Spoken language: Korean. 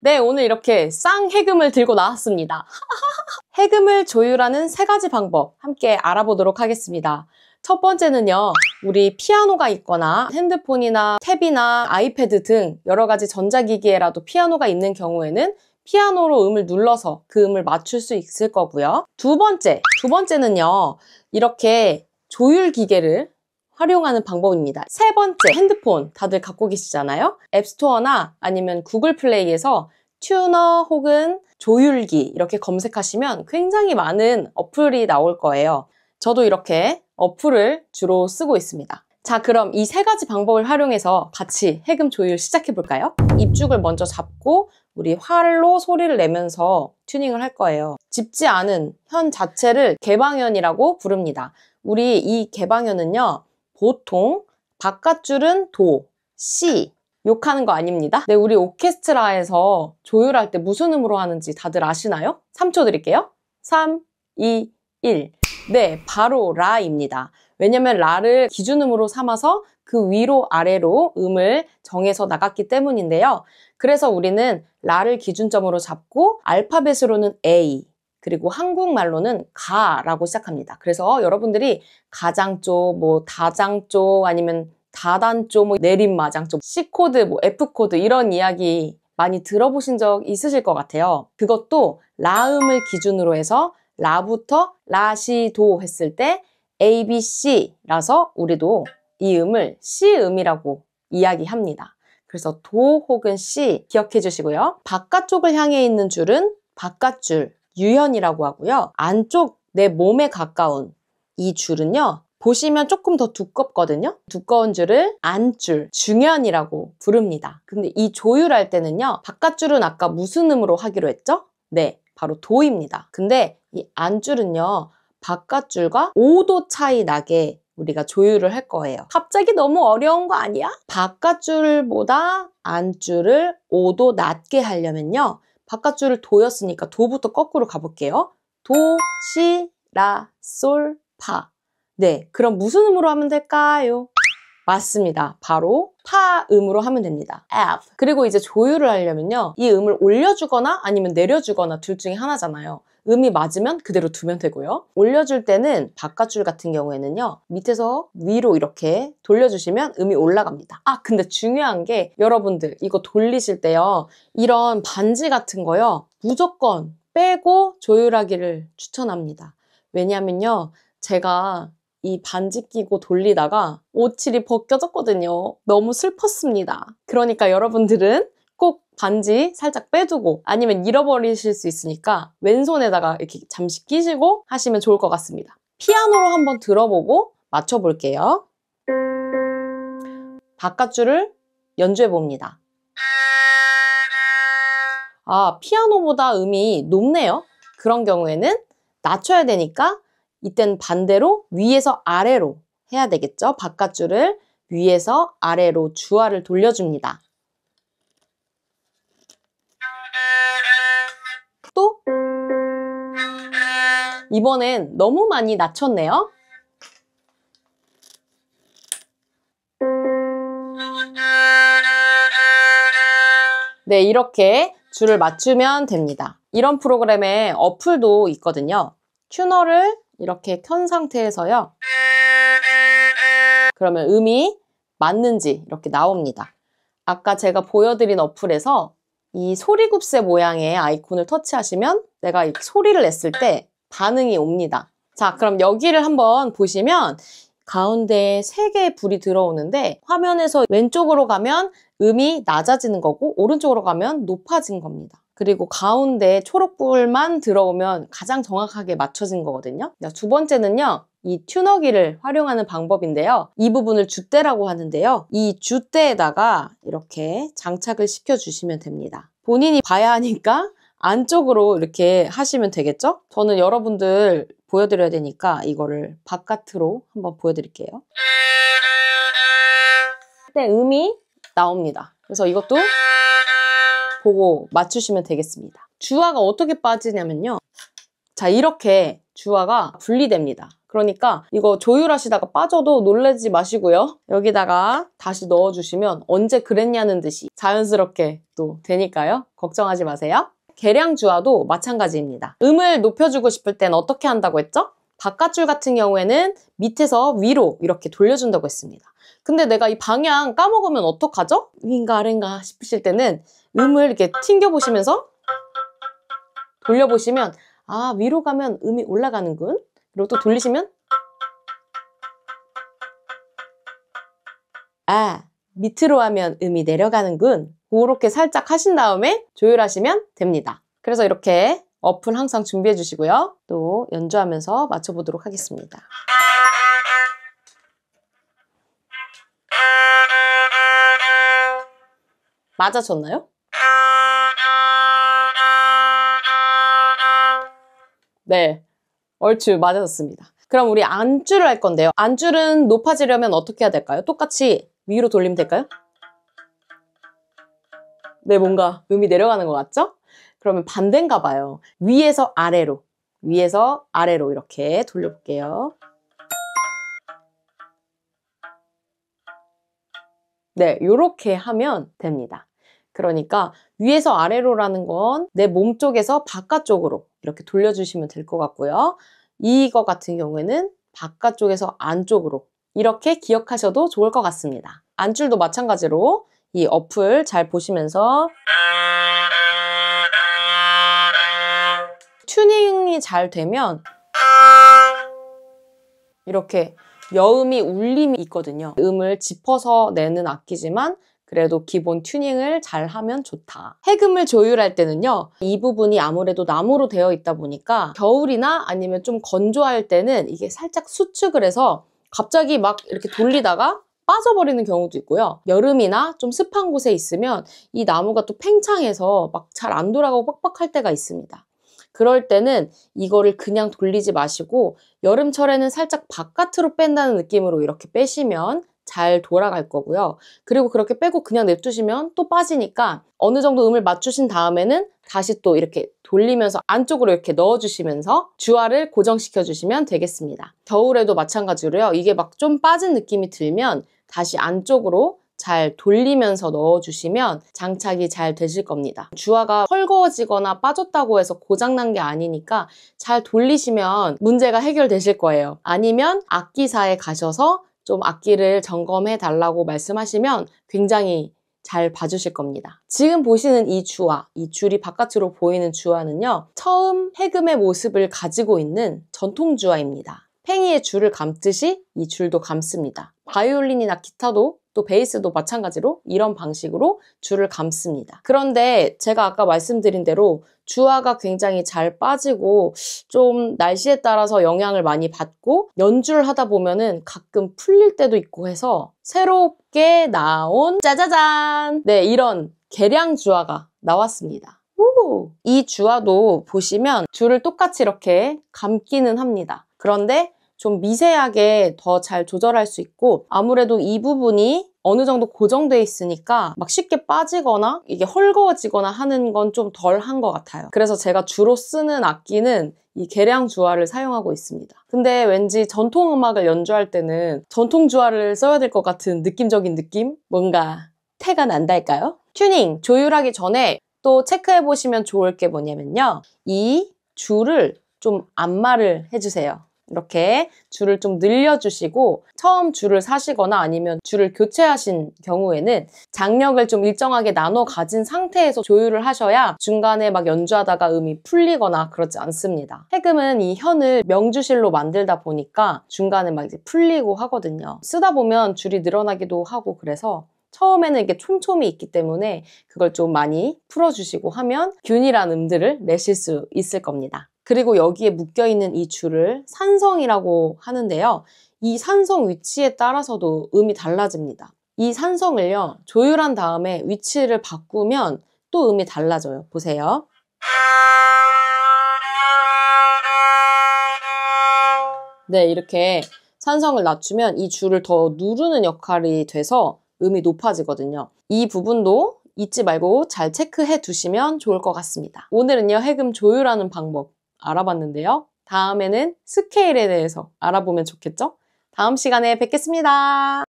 네, 오늘 이렇게 쌍해금을 들고 나왔습니다. 해금을 조율하는 3가지 방법 함께 알아보도록 하겠습니다. 첫 번째는요, 우리 피아노가 있거나 핸드폰이나 탭이나 아이패드 등 여러 가지 전자기기에라도 피아노가 있는 경우에는 피아노로 음을 눌러서 그 음을 맞출 수 있을 거고요. 두 번째는요, 이렇게 조율 기계를 활용하는 방법입니다. 세 번째, 핸드폰 다들 갖고 계시잖아요? 앱스토어나 아니면 구글 플레이에서 튜너 혹은 조율기 이렇게 검색하시면 굉장히 많은 어플이 나올 거예요. 저도 이렇게 어플을 주로 쓰고 있습니다. 자, 그럼 이 3가지 방법을 활용해서 같이 해금 조율 시작해 볼까요? 입죽을 먼저 잡고 우리 활로 소리를 내면서 튜닝을 할 거예요. 짚지 않은 현 자체를 개방현이라고 부릅니다. 우리 이 개방현은요, 보통 바깥줄은 도, 시, 욕하는 거 아닙니다. 네, 우리 오케스트라에서 조율할 때 무슨 음으로 하는지 다들 아시나요? 3초 드릴게요. 3, 2, 1. 네, 바로 라입니다. 왜냐면 라를 기준음으로 삼아서 그 위로 아래로 음을 정해서 나갔기 때문인데요. 그래서 우리는 라를 기준점으로 잡고 알파벳으로는 A, 그리고 한국말로는 가라고 시작합니다. 그래서 여러분들이 가장조, 다장조, 아니면 다단조, 내림마장조, C코드, F코드 이런 이야기 많이 들어보신 적 있으실 것 같아요. 그것도 라음을 기준으로 해서 라부터 라시도 했을 때 A, B, C라서 우리도 이 음을 C음이라고 이야기합니다. 그래서 도 혹은 C 기억해 주시고요. 바깥쪽을 향해 있는 줄은 바깥줄, 유현이라고 하고요. 안쪽 내 몸에 가까운 이 줄은요, 보시면 조금 더 두껍거든요. 두꺼운 줄을 안줄, 중현이라고 부릅니다. 근데 이 조율할 때는요, 바깥줄은 아까 무슨 음으로 하기로 했죠? 네, 바로 도입니다. 근데 이 안줄은요, 바깥줄과 5도 차이 나게 우리가 조율을 할 거예요. 갑자기 너무 어려운 거 아니야? 바깥줄보다 안줄을 5도 낮게 하려면요, 바깥줄을 도였으니까 도부터 거꾸로 가볼게요. 도, 시, 라, 솔, 파. 네, 그럼 무슨 음으로 하면 될까요? 맞습니다. 바로 파음으로 하면 됩니다. F. 그리고 이제 조율을 하려면요, 이 음을 올려주거나 아니면 내려주거나 둘 중에 하나잖아요. 음이 맞으면 그대로 두면 되고요. 올려줄 때는 바깥줄 같은 경우에는요, 밑에서 위로 이렇게 돌려주시면 음이 올라갑니다. 아, 근데 중요한 게 여러분들 이거 돌리실 때요, 이런 반지 같은 거요, 무조건 빼고 조율하기를 추천합니다. 왜냐면요, 제가 이 반지 끼고 돌리다가 오칠이 벗겨졌거든요. 너무 슬펐습니다. 그러니까 여러분들은 꼭 반지 살짝 빼두고 아니면 잃어버리실 수 있으니까 왼손에다가 이렇게 잠시 끼시고 하시면 좋을 것 같습니다. 피아노로 한번 들어보고 맞춰볼게요. 바깥줄을 연주해봅니다. 아, 피아노보다 음이 높네요. 그런 경우에는 낮춰야 되니까 이땐 반대로 위에서 아래로 해야 되겠죠. 바깥줄을 위에서 아래로 주화를 돌려줍니다. 또 이번엔 너무 많이 낮췄네요. 네, 이렇게 줄을 맞추면 됩니다. 이런 프로그램에 어플도 있거든요. 튜너를 이렇게 켠 상태에서요, 그러면 음이 맞는지 이렇게 나옵니다. 아까 제가 보여드린 어플에서 이 소리굽새 모양의 아이콘을 터치하시면 내가 이렇게 소리를 냈을 때 반응이 옵니다. 자, 그럼 여기를 한번 보시면 가운데에 3개의 불이 들어오는데 화면에서 왼쪽으로 가면 음이 낮아지는 거고 오른쪽으로 가면 높아진 겁니다. 그리고 가운데 초록불만 들어오면 가장 정확하게 맞춰진 거거든요. 두 번째는요, 이 튜너기를 활용하는 방법인데요. 이 부분을 줏대라고 하는데요. 이 줏대에다가 이렇게 장착을 시켜주시면 됩니다. 본인이 봐야 하니까 안쪽으로 이렇게 하시면 되겠죠? 저는 여러분들 보여드려야 되니까 이거를 바깥으로 한번 보여드릴게요. 네, 음이 나옵니다. 그래서 이것도 보고 맞추시면 되겠습니다. 주화가 어떻게 빠지냐면요. 자, 이렇게 주화가 분리됩니다. 그러니까 이거 조율하시다가 빠져도 놀라지 마시고요. 여기다가 다시 넣어주시면 언제 그랬냐는 듯이 자연스럽게 또 되니까요. 걱정하지 마세요. 계량 주화도 마찬가지입니다. 음을 높여주고 싶을 땐 어떻게 한다고 했죠? 바깥줄 같은 경우에는 밑에서 위로 이렇게 돌려준다고 했습니다. 근데 내가 이 방향 까먹으면 어떡하죠? 위인가 아래인가 싶으실 때는 음을 이렇게 튕겨보시면서 돌려보시면 아, 위로 가면 음이 올라가는군. 그리고 또 돌리시면 아, 밑으로 하면 음이 내려가는군. 그렇게 살짝 하신 다음에 조율하시면 됩니다. 그래서 이렇게 어플 항상 준비해 주시고요. 또 연주하면서 맞춰보도록 하겠습니다. 맞아졌나요? 네, 얼추 맞아졌습니다. 그럼 우리 안줄을 할 건데요. 안줄은 높아지려면 어떻게 해야 될까요? 똑같이 위로 돌리면 될까요? 네, 뭔가 음이 내려가는 것 같죠? 그러면 반대인가 봐요. 위에서 아래로, 위에서 아래로 이렇게 돌려볼게요. 네, 이렇게 하면 됩니다. 그러니까 위에서 아래로라는 건 내 몸 쪽에서 바깥쪽으로 이렇게 돌려주시면 될 것 같고요. 이거 같은 경우에는 바깥쪽에서 안쪽으로 이렇게 기억하셔도 좋을 것 같습니다. 안줄도 마찬가지로 이 어플 잘 보시면서 튜닝이 잘 되면 이렇게 여음이 울림이 있거든요. 음을 짚어서 내는 악기지만 그래도 기본 튜닝을 잘 하면 좋다. 해금을 조율할 때는요. 이 부분이 아무래도 나무로 되어 있다 보니까 겨울이나 아니면 좀 건조할 때는 이게 살짝 수축을 해서 갑자기 막 이렇게 돌리다가 빠져버리는 경우도 있고요. 여름이나 좀 습한 곳에 있으면 이 나무가 또 팽창해서 막 잘 안 돌아가고 빡빡할 때가 있습니다. 그럴 때는 이거를 그냥 돌리지 마시고 여름철에는 살짝 바깥으로 뺀다는 느낌으로 이렇게 빼시면 잘 돌아갈 거고요. 그리고 그렇게 빼고 그냥 냅두시면 또 빠지니까 어느 정도 음을 맞추신 다음에는 다시 또 이렇게 돌리면서 안쪽으로 이렇게 넣어주시면서 주화를 고정시켜 주시면 되겠습니다. 겨울에도 마찬가지로요. 이게 막 좀 빠진 느낌이 들면 다시 안쪽으로 잘 돌리면서 넣어주시면 장착이 잘 되실 겁니다. 주화가 헐거워지거나 빠졌다고 해서 고장난 게 아니니까 잘 돌리시면 문제가 해결되실 거예요. 아니면 악기사에 가셔서 좀 악기를 점검해 달라고 말씀하시면 굉장히 잘 봐주실 겁니다. 지금 보시는 이 주화, 이 줄이 바깥으로 보이는 주화는요. 처음 해금의 모습을 가지고 있는 전통 주화입니다. 팽이의 줄을 감듯이 이 줄도 감습니다. 바이올린이나 기타도 또 베이스도 마찬가지로 이런 방식으로 줄을 감습니다. 그런데 제가 아까 말씀드린 대로 주화가 굉장히 잘 빠지고 좀 날씨에 따라서 영향을 많이 받고 연주를 하다 보면은 가끔 풀릴 때도 있고 해서 새롭게 나온 짜자잔! 네, 이런 계량 주화가 나왔습니다. 이 주화도 보시면 줄을 똑같이 이렇게 감기는 합니다. 그런데 좀 미세하게 더 잘 조절할 수 있고 아무래도 이 부분이 어느 정도 고정돼 있으니까 막 쉽게 빠지거나 이게 헐거워지거나 하는 건 좀 덜 한 것 같아요. 그래서 제가 주로 쓰는 악기는 이 계량 주화를 사용하고 있습니다. 근데 왠지 전통 음악을 연주할 때는 전통 주화를 써야 될 것 같은 느낌적인 느낌? 뭔가 태가 난달까요? 튜닝, 조율하기 전에 또 체크해 보시면 좋을 게 뭐냐면요. 이 줄을 좀 안마를 해주세요. 이렇게 줄을 좀 늘려주시고 처음 줄을 사시거나 아니면 줄을 교체하신 경우에는 장력을 좀 일정하게 나눠 가진 상태에서 조율을 하셔야 중간에 막 연주하다가 음이 풀리거나 그렇지 않습니다. 해금은 이 현을 명주실로 만들다 보니까 중간에 막 이제 풀리고 하거든요. 쓰다 보면 줄이 늘어나기도 하고 그래서 처음에는 이게 촘촘히 있기 때문에 그걸 좀 많이 풀어주시고 하면 균일한 음들을 내실 수 있을 겁니다. 그리고 여기에 묶여있는 이 줄을 산성이라고 하는데요. 이 산성 위치에 따라서도 음이 달라집니다. 이 산성을요, 조율한 다음에 위치를 바꾸면 또 음이 달라져요. 보세요. 네, 이렇게 산성을 낮추면 이 줄을 더 누르는 역할이 돼서 음이 높아지거든요. 이 부분도 잊지 말고 잘 체크해 두시면 좋을 것 같습니다. 오늘은요, 해금 조율하는 방법 알아봤는데요. 다음에는 스케일에 대해서 알아보면 좋겠죠? 다음 시간에 뵙겠습니다.